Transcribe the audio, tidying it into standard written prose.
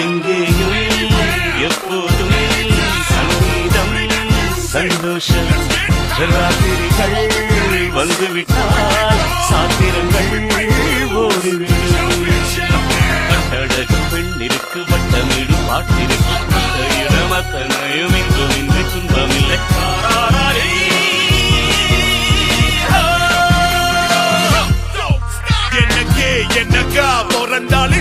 எங்கேயும் எப்போதும் சங்கீதம் சந்தோஷம் ராத்திரிகள் வந்துவிட்டால் சாத்திரங்கள் ஓடிவிடும் கட்டழகு பெண்ணிற்கு வட்டமிடு பாட்டிற்கு இடம் அத்தனையும் இங்கும் இன்றி துன்பமில்லை என்னக்கே என்னக்கா பிறந்தாலே